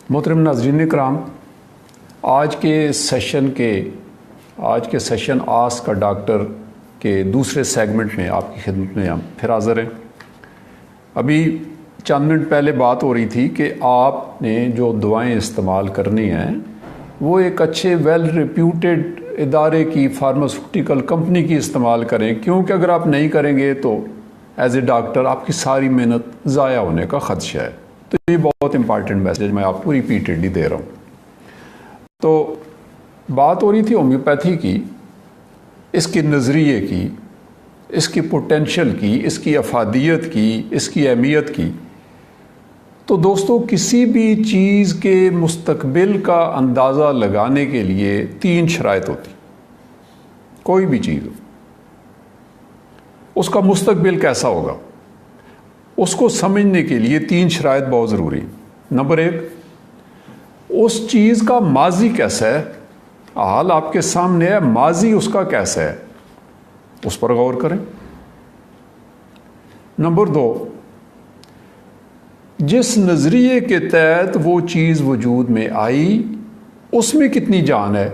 محترم ناظرین کرام، آج کے سیشن آس کا ڈاکٹر کے دوسرے سیگمنٹ میں آپ کی خدمت میں ہم پھر حاضر ہیں۔ ابھی چند منٹ پہلے بات ہو رہی تھی کہ آپ نے جو دعائیں استعمال کرنی ہیں وہ ایک اچھے ویل ریپیوٹیڈ ادارے کی فارماسیوٹیکل کمپنی کی استعمال کریں، کیونکہ اگر آپ نہیں کریں گے تو ایز اے ڈاکٹر آپ کی ساری محنت ضائع ہونے کا خدشہ ہے۔ تو یہ بہت امپارٹنٹ میسیج میں آپ کو ریپیٹڈلی دے رہا ہوں۔ تو بات ہو رہی تھی ہومیوپیتھی کی، اس کے نظریے کی، اس کی پوٹینشل کی، اس کی افادیت کی، اس کی اہمیت کی۔ تو دوستو، کسی بھی چیز کے مستقبل کا اندازہ لگانے کے لیے 3 شرائط ہوتی، کوئی بھی چیز ہو، اس کا مستقبل کیسا ہوگا، اس کو سمجھنے کے لیے 3 شرائط بہت ضروری ہیں۔ نمبر 1، اس چیز کا ماضی کیسا ہے، حال آپ کے سامنے ہے، ماضی اس کا کیسا ہے، اس پر غور کریں۔ نمبر 2، جس نظریے کے تحت وہ چیز وجود میں آئی اس میں کتنی جان ہے،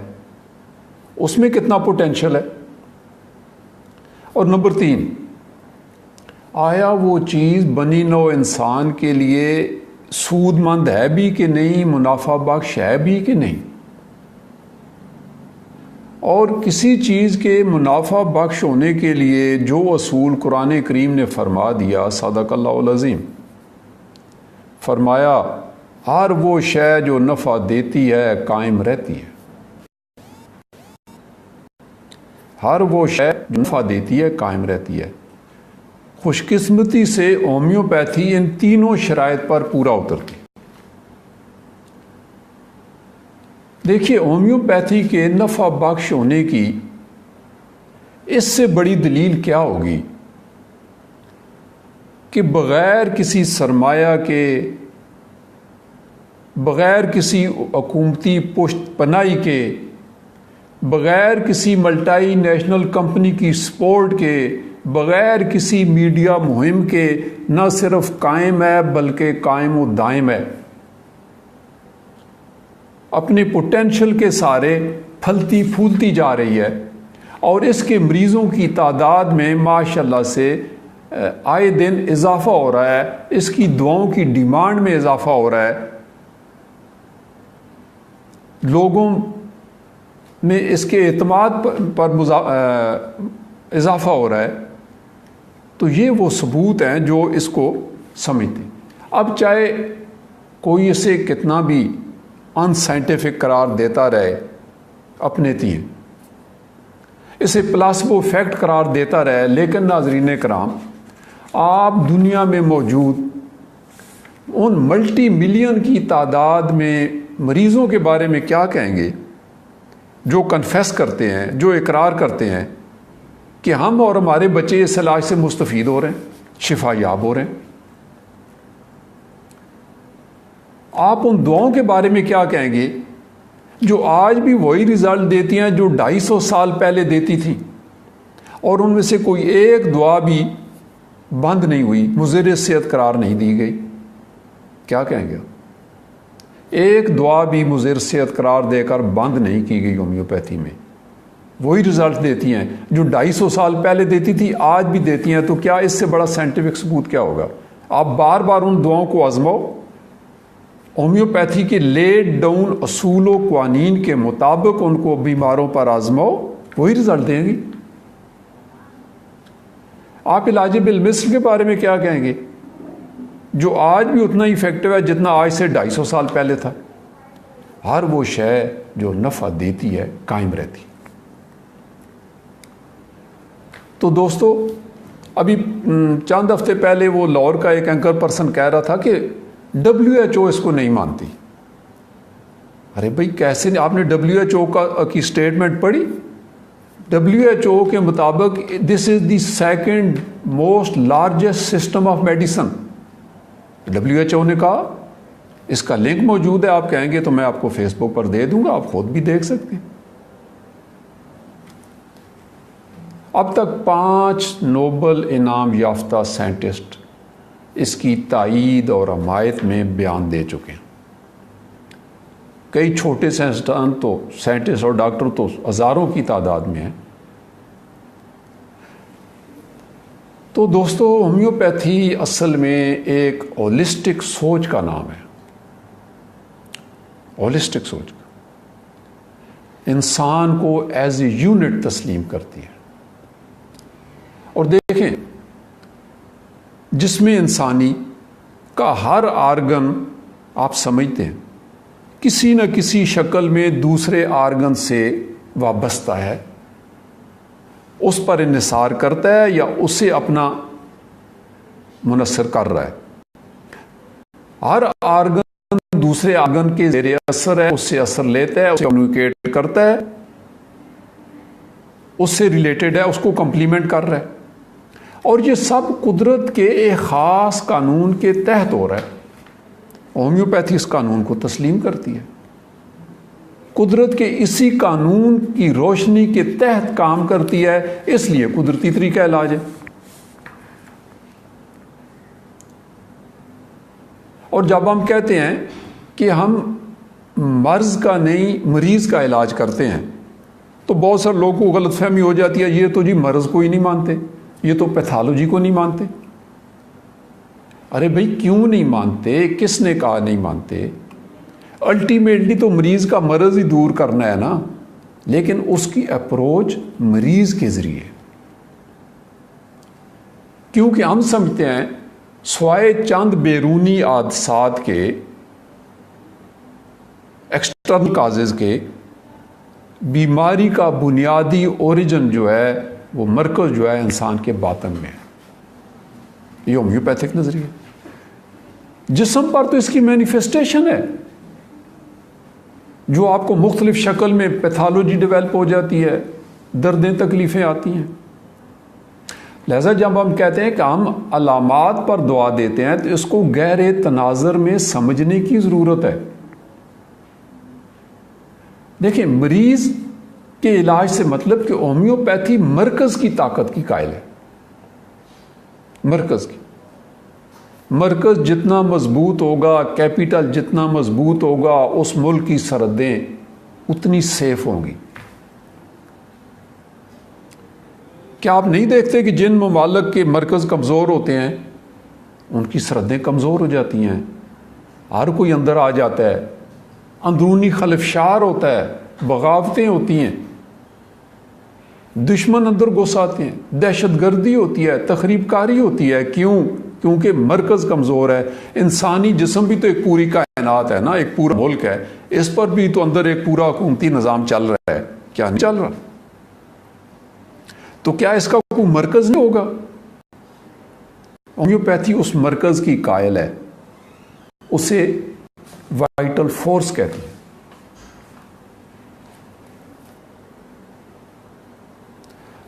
اس میں کتنا پوٹینشل ہے۔ اور نمبر 3، آیا وہ چیز بنی نوع انسان کے لیے سود مند ہے بھی کہ نہیں، منافع بخش ہے بھی کہ نہیں۔ اور کسی چیز کے منافع بخش ہونے کے لیے جو اصول قرآن کریم نے فرما دیا، صدق اللہ العظیم، فرمایا ہر وہ شے جو نفع دیتی ہے قائم رہتی ہے، ہر وہ شے جو نفع دیتی ہے قائم رہتی ہے۔ خوش قسمتی سے ہومیوپیتھی ان تینوں شرائط پر پورا اترتی۔ دیکھیے، ہومیوپیتھی کے نفع بخش ہونے کی اس سے بڑی دلیل کیا ہوگی کہ بغیر کسی سرمایہ کے، بغیر کسی حکومتی پشت پناہی کے، بغیر کسی ملٹی نیشنل کمپنی کی سپورٹ کے، بغیر کسی میڈیا مہم کے نہ صرف قائم ہے بلکہ قائم و دائم ہے، اپنے پوٹینشل کے سارے پھلتی پھولتی جا رہی ہے، اور اس کے مریضوں کی تعداد میں ماشاءاللہ سے آئے دن اضافہ ہو رہا ہے، اس کی دعاؤں کی ڈیمانڈ میں اضافہ ہو رہا ہے، لوگوں میں اس کے اعتماد پر اضافہ ہو رہا ہے۔ تو یہ وہ ثبوت ہیں جو اس کو سمجھتے ہیں۔ اب چاہے کوئی اسے کتنا بھی ان سائنٹیفک قرار دیتا رہے، اپنے تین اسے پلاسبو افیکٹ قرار دیتا رہے، لیکن ناظرین کرام، آپ دنیا میں موجود ان ملٹی ملین کی تعداد میں مریضوں کے بارے میں کیا کہیں گے جو کنفیس کرتے ہیں، جو اقرار کرتے ہیں کہ ہم اور ہمارے بچے اس علاج سے مستفید ہو رہے ہیں، شفا یاب ہو رہے ہیں۔ آپ ان دعاؤں کے بارے میں کیا کہیں گے جو آج بھی وہی رزلٹ دیتی ہیں جو 250 سال پہلے دیتی تھی، اور ان میں سے کوئی ایک دعا بھی بند نہیں ہوئی، مضر صحت قرار نہیں دی گئی؟ کیا کہیں گے؟ ایک دعا بھی مضر صحت قرار دے کر بند نہیں کی گئی ہومیوپیتھی میں، وہی رزلٹ دیتی ہیں جو 250 سال پہلے دیتی تھی، آج بھی دیتی ہیں۔ تو کیا اس سے بڑا سائنٹیفک ثبوت کیا ہوگا؟ آپ بار بار ان دعاؤں کو آزماؤ، ہومیوپیتھی کے لیڈ ڈاؤن اصول و قوانین کے مطابق ان کو بیماروں پر آزماؤ، وہی رزلٹ دیں گی۔ آپ علاج بالمثل کے بارے میں کیا کہیں گے جو آج بھی اتنا ہی افیکٹو ہے جتنا آج سے 250 سال پہلے تھا؟ ہر وہ شے جو نفع دیتی ہے قائم رہتی۔ تو دوستو، ابھی چند ہفتے پہلے وہ لاہور کا ایک اینکر پرسن کہہ رہا تھا کہ WHO اس کو نہیں مانتی۔ ارے بھائی، کیسے؟ آپ نے WHO کی سٹیٹمنٹ پڑھی؟ WHO کے مطابق this is the second most largest system of medicine. WHO نے کہا، اس کا لنک موجود ہے، آپ کہیں گے تو میں آپ کو فیس بک پر دے دوں گا، آپ خود بھی دیکھ سکتے ہیں۔ اب تک 5 نوبل انعام یافتہ سائنٹسٹ اس کی تائید اور حمایت میں بیان دے چکے ہیں۔ کئی چھوٹے سائنٹسٹ اور ڈاکٹر تو ہزاروں کی تعداد میں ہیں۔ تو دوستو، ہومیوپیتھی اصل میں ایک ہولسٹک سوچ کا نام ہے، ہولسٹک سوچ کا، انسان کو ایز اے یونٹ تسلیم کرتی ہے۔ اور دیکھیں، جسم انسانی کا ہر آرگن آپ سمجھتے ہیں کسی نہ کسی شکل میں دوسرے آرگن سے وابستہ ہے، اس پر انحصار کرتا ہے یا اسے اپنا منحصر کر رہا ہے۔ ہر آرگن دوسرے آرگن کے زیر اثر ہے، اس سے اثر لیتا ہے، اسے کمیونیکیٹ کرتا ہے، اس سے ریلیٹڈ ہے، اس کو کمپلیمنٹ کر رہا ہے، اور یہ سب قدرت کے ایک خاص قانون کے تحت ہو رہا ہے۔ ہومیوپیتھی اس قانون کو تسلیم کرتی ہے، قدرت کے اسی قانون کی روشنی کے تحت کام کرتی ہے، اس لیے قدرتی طریقہ علاج ہے۔ اور جب ہم کہتے ہیں کہ ہم مرض کا نہیں مریض کا علاج کرتے ہیں تو بہت سارے لوگوں کو غلط فہمی ہو جاتی ہے، یہ تو جی مرض کو ہی نہیں مانتے، یہ تو پیتھالوجی کو نہیں مانتے۔ ارے بھائی، کیوں نہیں مانتے؟ کس نے کہا نہیں مانتے؟ الٹیمیٹلی تو مریض کا مرض ہی دور کرنا ہے نا، لیکن اس کی اپروچ مریض کے ذریعے، کیونکہ ہم سمجھتے ہیں سوائے چند بیرونی حادثات کے، ایکسٹرنل کازز کے، بیماری کا بنیادی اوریجن جو ہے، وہ مرکز جو ہے انسان کے باطن میں ہے۔ یہ ہومیوپیتھک نظریہ، جسم پر تو اس کی مینیفیسٹیشن ہے، جو آپ کو مختلف شکل میں پیتھالوجی ڈیولپ ہو جاتی ہے، دردیں تکلیفیں آتی ہیں۔ لہذا جب ہم کہتے ہیں کہ ہم علامات پر دعا دیتے ہیں تو اس کو گہرے تناظر میں سمجھنے کی ضرورت ہے۔ دیکھیں، مریض کے علاج سے مطلب کہ ہومیوپیتھی مرکز کی طاقت کی قائل ہے، مرکز کی۔ مرکز جتنا مضبوط ہوگا، کیپٹل جتنا مضبوط ہوگا، اس ملک کی سرحدیں اتنی سیف ہوں گی۔ کیا آپ نہیں دیکھتے کہ جن ممالک کے مرکز کمزور ہوتے ہیں ان کی سرحدیں کمزور ہو جاتی ہیں، ہر کوئی اندر آ جاتا ہے، اندرونی خلفشار ہوتا ہے، بغاوتیں ہوتی ہیں، دشمن اندر گھس آتے ہیں، دہشت گردی ہوتی ہے، تخریب کاری ہوتی ہے۔ کیوں؟ کیونکہ مرکز کمزور ہے۔ انسانی جسم بھی تو ایک پوری کائنات ہے نا، ایک پورا ملک ہے، اس پر بھی تو اندر ایک پورا حکومتی نظام چل رہا ہے، کیا نہیں چل رہا؟ تو کیا اس کا کوئی مرکز نہیں ہوگا؟ ہومیوپیتھی اس مرکز کی قائل ہے، اسے وائٹل فورس کہتی ہے۔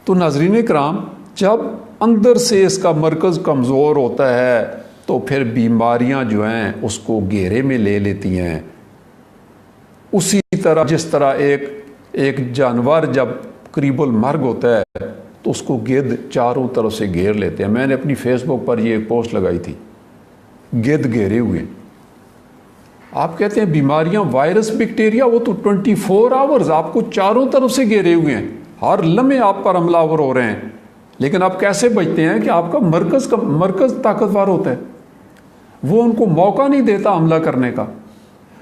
تو ناظرین کرام، جب اندر سے اس کا مرکز کمزور ہوتا ہے تو پھر بیماریاں جو ہیں اس کو گھیرے میں لے لیتی ہیں۔ اسی طرح جس طرح ایک جانور جب قریب المرگ ہوتا ہے تو اس کو گدھ چاروں طرف سے گھیر لیتے ہیں۔ میں نے اپنی فیس بک پر یہ ایک پوسٹ لگائی تھی، گدھ گھیرے ہوئے۔ آپ کہتے ہیں بیماریاں، وائرس، بیکٹیریا، وہ تو 24 آورز آپ کو چاروں طرف سے گھیرے ہوئے ہیں، ہر لمحے آپ پر حملہ آور ہو رہے ہیں، لیکن آپ کیسے بچتے ہیں کہ آپ کا مرکز طاقتور ہوتا ہے، وہ ان کو موقع نہیں دیتا حملہ کرنے کا۔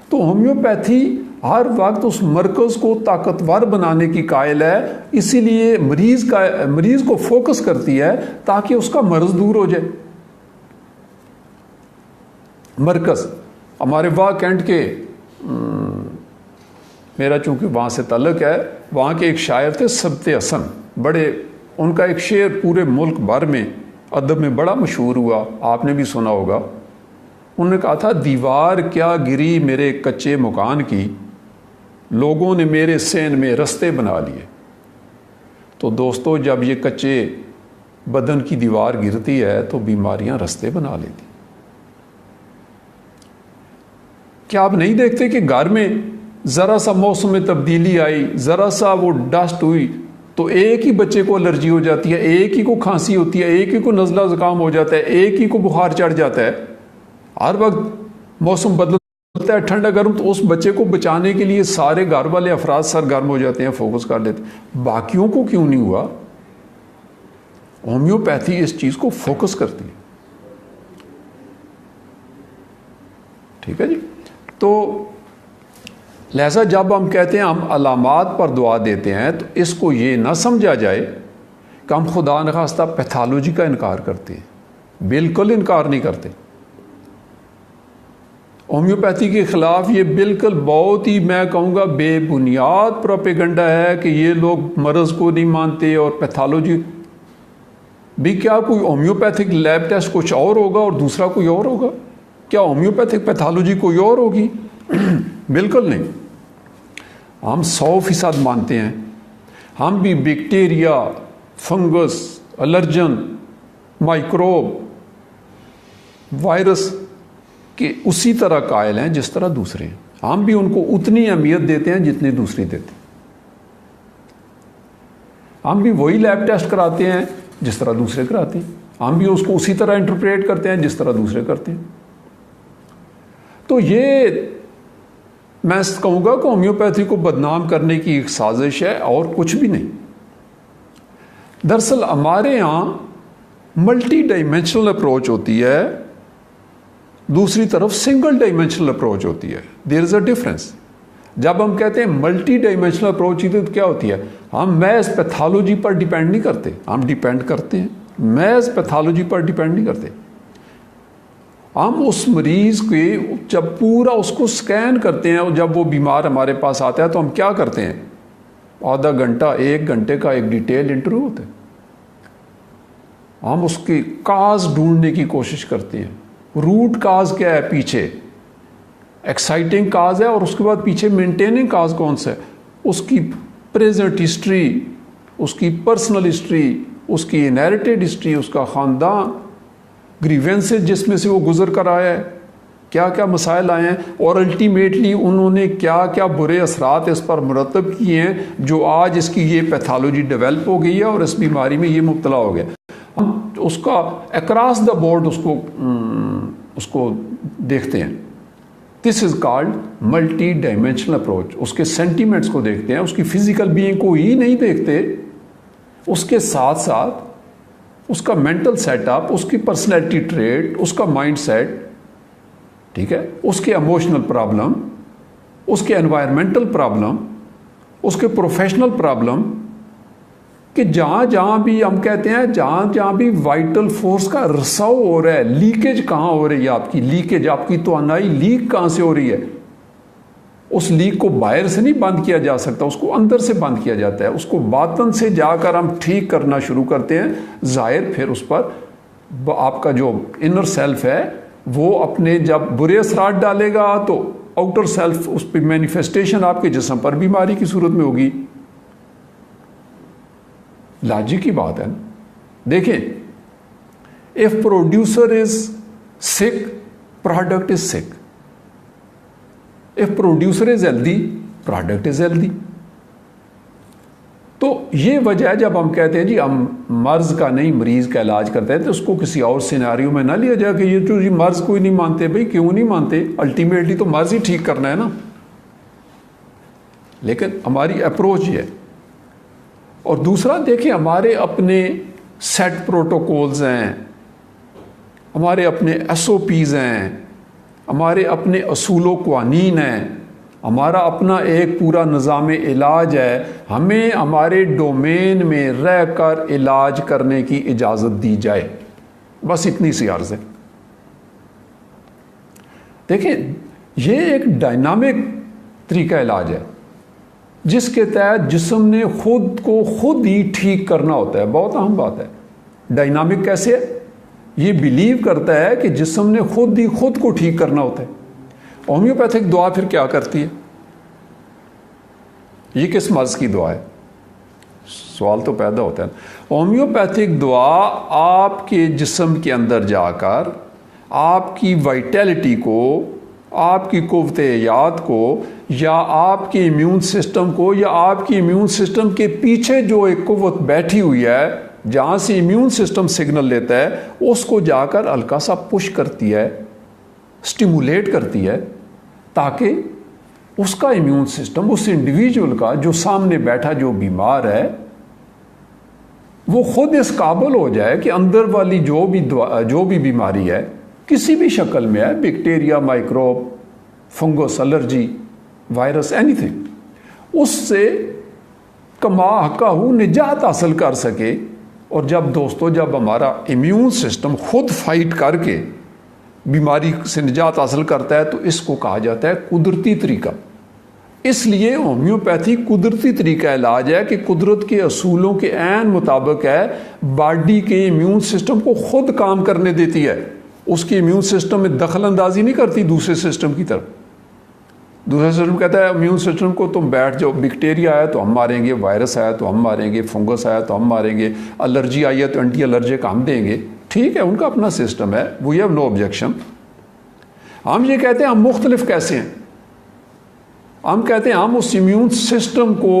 تو ہومیوپیتھی ہر وقت اس مرکز کو طاقتور بنانے کی قائل ہے، اسی لیے مریض کو فوکس کرتی ہے تاکہ اس کا مرض دور ہو جائے۔ مرکز ہمارے واہ کینٹ کے، میرا چونکہ وہاں سے تعلق ہے، وہاں کے ایک شاعر تھے سبت حسن، بڑے، ان کا ایک شعر پورے ملک بھر میں ادب میں بڑا مشہور ہوا، آپ نے بھی سنا ہوگا۔ انہوں نے کہا تھا، دیوار کیا گری میرے کچے مکان کی، لوگوں نے میرے سین میں رستے بنا لیے۔ تو دوستو، جب یہ کچے بدن کی دیوار گرتی ہے تو بیماریاں رستے بنا لیتی۔ کیا آپ نہیں دیکھتے کہ گھر میں ذرا سا موسم میں تبدیلی آئی، ذرا سا وہ ڈسٹ ہوئی تو ایک ہی بچے کو الرجی ہو جاتی ہے، ایک ہی کو کھانسی ہوتی ہے، ایک ہی کو نزلہ زکام ہو جاتا ہے، ایک ہی کو بخار چڑھ جاتا ہے۔ ہر وقت موسم بدلتا چلتا ہے ٹھنڈا گرم تو اس بچے کو بچانے کے لیے سارے گھر والے افراد سرگرم ہو جاتے ہیں, فوکس کر لیتے ہیں. باقیوں کو کیوں نہیں ہوا؟ ہومیوپیتھی اس چیز کو فوکس کرتی ہے. ٹھیک ہے جی. تو لہذا جب ہم کہتے ہیں ہم علامات پر دعا دیتے ہیں تو اس کو یہ نہ سمجھا جائے کہ ہم خدا نخواستہ پیتھالوجی کا انکار کرتے ہیں. بالکل انکار نہیں کرتے. ہومیوپیتھی کے خلاف یہ بالکل بہت ہی میں کہوں گا بے بنیاد پروپیگنڈا ہے کہ یہ لوگ مرض کو نہیں مانتے اور پیتھالوجی بھی. کیا کوئی ہومیوپیتھک لیب ٹیسٹ کچھ اور ہوگا اور دوسرا کوئی اور ہوگا؟ کیا ہومیوپیتھک پیتھالوجی کوئی اور ہوگی؟ بالکل نہیں. ہم 100% مانتے ہیں. ہم بھی بیکٹیریا, فنگس, الرجن, مائکروب, وائرس کے اسی طرح قائل ہیں جس طرح دوسرے ہیں. ہم بھی ان کو اتنی اہمیت دیتے ہیں جتنی دوسری دیتے ہیں. ہم بھی وہی لیب ٹیسٹ کراتے ہیں جس طرح دوسرے کراتے ہیں. ہم بھی اس کو اسی طرح انٹرپریٹ کرتے ہیں جس طرح دوسرے کرتے ہیں. تو یہ میں کہوں گا کہ ہومیوپیتھی کو بدنام کرنے کی ایک سازش ہے اور کچھ بھی نہیں. دراصل ہمارے ہاں ملٹی ڈائمینشنل اپروچ ہوتی ہے, دوسری طرف سنگل ڈائمینشنل اپروچ ہوتی ہے. دیر از اے ڈفرنس. جب ہم کہتے ہیں ملٹی ڈائمینشنل اپروچ تو کیا ہوتی ہے؟ ہم محض پیتھالوجی پر ڈیپینڈ نہیں کرتے. ہم ڈیپینڈ کرتے ہیں, محض پیتھالوجی پر ڈیپینڈ نہیں کرتے. ہم اس مریض کے جب پورا اس کو سکین کرتے ہیں اور جب وہ بیمار ہمارے پاس آتا ہے تو ہم کیا کرتے ہیں؟ آدھا گھنٹہ 1 گھنٹے کا ایک ڈیٹیل انٹرویو ہوتا ہے. ہم اس کی کاز ڈھونڈنے کی کوشش کرتے ہیں. روٹ کاز کیا ہے پیچھے؟ ایکسائٹنگ کاز ہے اور اس کے بعد پیچھے مینٹیننگ کاز کون سا ہے؟ اس کی پریزنٹ ہسٹری, اس کی پرسنل ہسٹری, اس کی انہیریٹڈ ہسٹری, اس کا خاندان, گریوینسز جس میں سے وہ گزر کر آیا ہے, کیا کیا مسائل آئے ہیں اور الٹیمیٹلی انہوں نے کیا کیا برے اثرات اس پر مرتب کیے ہیں جو آج اس کی یہ پیتھالوجی ڈیولپ ہو گئی ہے اور اس بیماری میں یہ مبتلا ہو گیا. ہم اس کا اکراس دا بورڈ اس کو دیکھتے ہیں. This is called multi dimensional approach. اس کے سینٹیمنٹس کو دیکھتے ہیں, اس کی فزیکل بینگ کو ہی نہیں دیکھتے, اس کے ساتھ ساتھ اس کا مینٹل سیٹ اپ, اس کی پرسنالٹی ٹریٹ, اس کا مائنڈ سیٹ, ٹھیک ہے, اس کے ایموشنل پرابلم, اس کے انوائرمنٹل پرابلم, اس کے پروفیشنل پرابلم, کہ جہاں جہاں بھی ہم کہتے ہیں جہاں جہاں بھی وائٹل فورس کا رساؤ ہو رہا ہے, لیکیج کہاں ہو رہی ہے آپ کی, لیکیج آپ کی توانائی لیک کہاں سے ہو رہی ہے. اس لیک کو باہر سے نہیں بند کیا جا سکتا, اس کو اندر سے بند کیا جاتا ہے. اس کو باطن سے جا کر ہم ٹھیک کرنا شروع کرتے ہیں. ظاہر پھر اس پر آپ کا جو انر سیلف ہے وہ اپنے جب برے اثرات ڈالے گا تو آؤٹر سیلف اس پہ مینیفیسٹیشن آپ کے جسم پر بیماری کی صورت میں ہوگی. لاجک کی بات ہے نا. دیکھیں, if producer is sick, product is sick. If producer is healthy, product is healthy. تو یہ وجہ ہے جب ہم کہتے ہیں جی ہم مرض کا نہیں مریض کا علاج کرتے ہیں تو اس کو کسی اور سیناریو میں نہ لیا جائے کہ یہ تو جی مرض کوئی نہیں مانتے. بھائی کیوں نہیں مانتے؟ الٹیمیٹلی تو مرض ہی ٹھیک کرنا ہے نا. لیکن ہماری اپروچ یہ ہے. اور دوسرا دیکھیں, ہمارے اپنے سیٹ پروٹوکولز ہیں, ہمارے اپنے ایس او پیز ہیں, ہمارے اپنے اصول و قوانین ہیں, ہمارا اپنا ایک پورا نظام علاج ہے. ہمیں ہمارے ڈومین میں رہ کر علاج کرنے کی اجازت دی جائے, بس اتنی سی عرض ہے. دیکھیں, یہ ایک ڈائنامک طریقہ علاج ہے جس کے تحت جسم نے خود کو خود ہی ٹھیک کرنا ہوتا ہے. بہت اہم بات ہے. ڈائنامک کیسے ہے؟ یہ بلیو کرتا ہے کہ جسم نے خود ہی خود کو ٹھیک کرنا ہوتا ہے. ہومیوپیتھک دعا پھر کیا کرتی ہے؟ یہ کس مرض کی دعا ہے؟ سوال تو پیدا ہوتا ہے. ہومیوپیتھک دعا آپ کے جسم کے اندر جا کر آپ کی وائٹیلٹی کو, آپ کی قوت یاد کو, یا آپ کے امیون سسٹم کو, یا آپ کی امیون سسٹم کے پیچھے جو ایک قوت بیٹھی ہوئی ہے جہاں سے امیون سسٹم سگنل لیتا ہے, اس کو جا کر ہلکا سا پش کرتی ہے, سٹیمولیٹ کرتی ہے, تاکہ اس کا امیون سسٹم، اس انڈیویجول کا جو سامنے بیٹھا جو بیمار ہے، وہ خود اس قابل ہو جائے کہ اندر والی جو بھی بیماری ہے کسی بھی شکل میں ہے، bacteria, microbe, fungus, allergy, virus, anything, اس سے کما حقہ نجات حاصل کر سکے۔ اور جب ہمارا امیون سسٹم خود فائٹ کر کے بیماری سے نجات حاصل کرتا ہے تو اس کو کہا جاتا ہے قدرتی طریقہ۔ اس لیے ہومیوپیتھی قدرتی طریقہ علاج ہے کہ قدرت کے اصولوں کے عین مطابق ہے، باڈی کے امیون سسٹم کو خود کام کرنے دیتی ہے، اس کی امیون سسٹم میں دخل اندازی نہیں کرتی دوسرے سسٹم کی طرف۔ دوسرا سسٹم کہتا ہے امیون سسٹم کو تم بیٹھ جاؤ، بیکٹیریا آیا تو ہم ماریں گے، وائرس آیا تو ہم ماریں گے، فنگس آیا تو ہم ماریں گے، الرجی آئی ہے تو اینٹی الرجک ہم دیں گے۔ ٹھیک ہے، ان کا اپنا سسٹم ہے، وی ہیو نو آبجیکشن۔ ہم یہ کہتے ہیں ہم مختلف کیسے ہیں؟ ہم کہتے ہیں ہم اس امیون سسٹم کو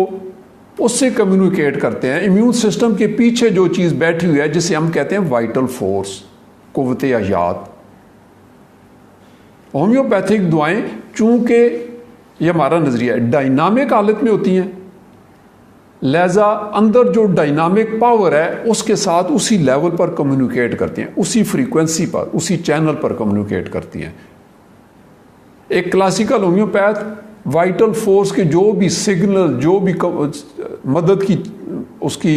اس سے کمیونیکیٹ کرتے ہیں، امیون سسٹم کے پیچھے جو چیز بیٹھی ہوئی ہے جسے ہم کہتے ہیں وائٹل فورس، قوت حیات۔ ہومیوپیتھک دعائیں چونکہ یہ ہمارا نظریہ ہے ڈائنامک حالت میں ہوتی ہیں، لہذا اندر جو ڈائنامک پاور ہے اس کے ساتھ اسی لیول پر کمیونیکیٹ کرتی ہیں، اسی فریکوینسی پر، اسی چینل پر کمیونیکیٹ کرتی ہیں۔ ایک کلاسیکل ہومیوپیتھ وائٹل فورس کے جو بھی سگنل، جو بھی مدد کی اس کی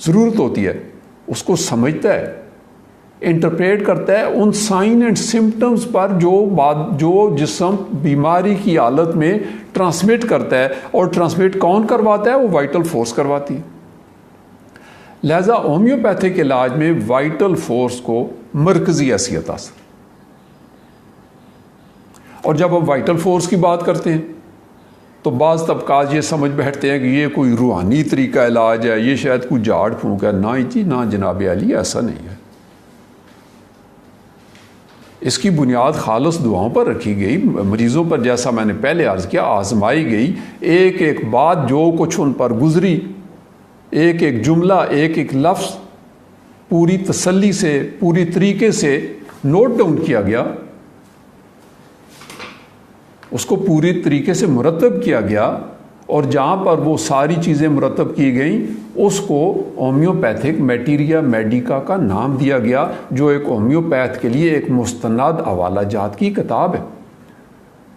ضرورت ہوتی ہے اس کو سمجھتا ہے، انٹرپریٹ کرتا ہے، ان سائن اینڈ سمپٹمز پر جو جسم بیماری کی حالت میں ٹرانسمٹ کرتا ہے، اور ٹرانسمٹ کون کرواتا ہے؟ وہ وائٹل فورس کرواتی ہے۔ لہذا ہومیوپیتھک علاج میں وائٹل فورس کو مرکزی حیثیت حاصل۔ اور جب ہم وائٹل فورس کی بات کرتے ہیں تو بعض طبقات یہ سمجھ بیٹھتے ہیں کہ یہ کوئی روحانی طریقہ علاج ہے، یہ شاید کوئی جھاڑ پھونک ہے۔ نہ جی، نہ جناب علی، ایسا نہیں ہے۔ اس کی بنیاد خالص دعاؤں پر رکھی گئی، مریضوں پر جیسا میں نے پہلے عرض کیا آزمائی گئی، ایک ایک بات جو کچھ ان پر گزری، ایک ایک جملہ، ایک ایک لفظ پوری تسلی سے، پوری طریقے سے نوٹ ڈاؤن کیا گیا، اس کو پوری طریقے سے مرتب کیا گیا، اور جہاں پر وہ ساری چیزیں مرتب کی گئیں اس کو ہومیوپیتھک میٹیریا میڈیکا کا نام دیا گیا، جو ایک ہومیوپیتھ کے لیے ایک مستند حوالہ جات کی کتاب ہے۔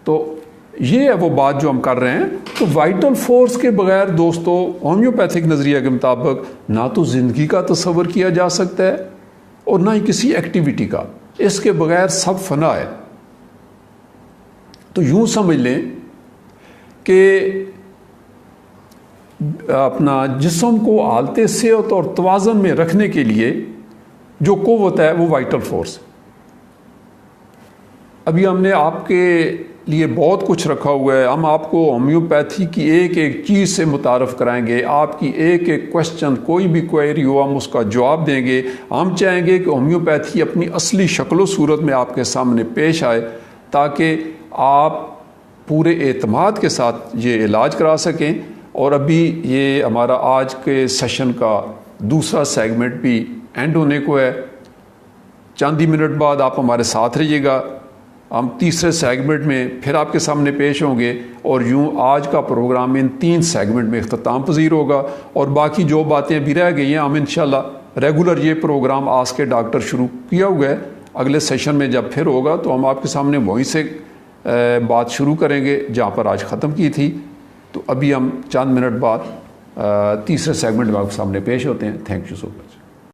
تو یہ ہے وہ بات جو ہم کر رہے ہیں۔ تو وائٹل فورس کے بغیر دوستو ہومیوپیتھک نظریہ کے مطابق نہ تو زندگی کا تصور کیا جا سکتا ہے اور نہ ہی کسی ایکٹیویٹی کا، اس کے بغیر سب فنا ہے۔ تو یوں سمجھ لیں کہ اپنا جسم کو حالت صحت اور توازن میں رکھنے کے لیے جو قوت ہے وہ وائٹل فورس ہے۔ ابھی ہم نے آپ کے لیے بہت کچھ رکھا ہوا ہے، ہم آپ کو ہومیوپیتھی کی ایک ایک چیز سے متعارف کرائیں گے، آپ کی ایک ایک کوشچن، کوئی بھی کوئری ہو ہم اس کا جواب دیں گے۔ ہم چاہیں گے کہ ہومیوپیتھی اپنی اصلی شکل و صورت میں آپ کے سامنے پیش آئے تاکہ آپ پورے اعتماد کے ساتھ یہ علاج کرا سکیں۔ اور ابھی یہ ہمارا آج کے سیشن کا دوسرا سیگمنٹ بھی اینڈ ہونے کو ہے، چند ہی منٹ بعد آپ ہمارے ساتھ رہیے گا، ہم تیسرے سیگمنٹ میں پھر آپ کے سامنے پیش ہوں گے، اور یوں آج کا پروگرام ان 3 سیگمنٹ میں اختتام پذیر ہوگا، اور باقی جو باتیں بھی رہ گئی ہیں ہم انشاءاللہ ریگولر یہ پروگرام آس کے ڈاکٹر شروع کیا ہوا ہے، اگلے سیشن میں جب پھر ہوگا تو ہم آپ کے سامنے وہیں سے بات شروع کریں گے جہاں پر آج ختم کی تھی۔ تو ابھی ہم چند منٹ بعد تیسرے سیگمنٹ میں آپ کے سامنے پیش ہوتے ہیں۔ Thank you so much.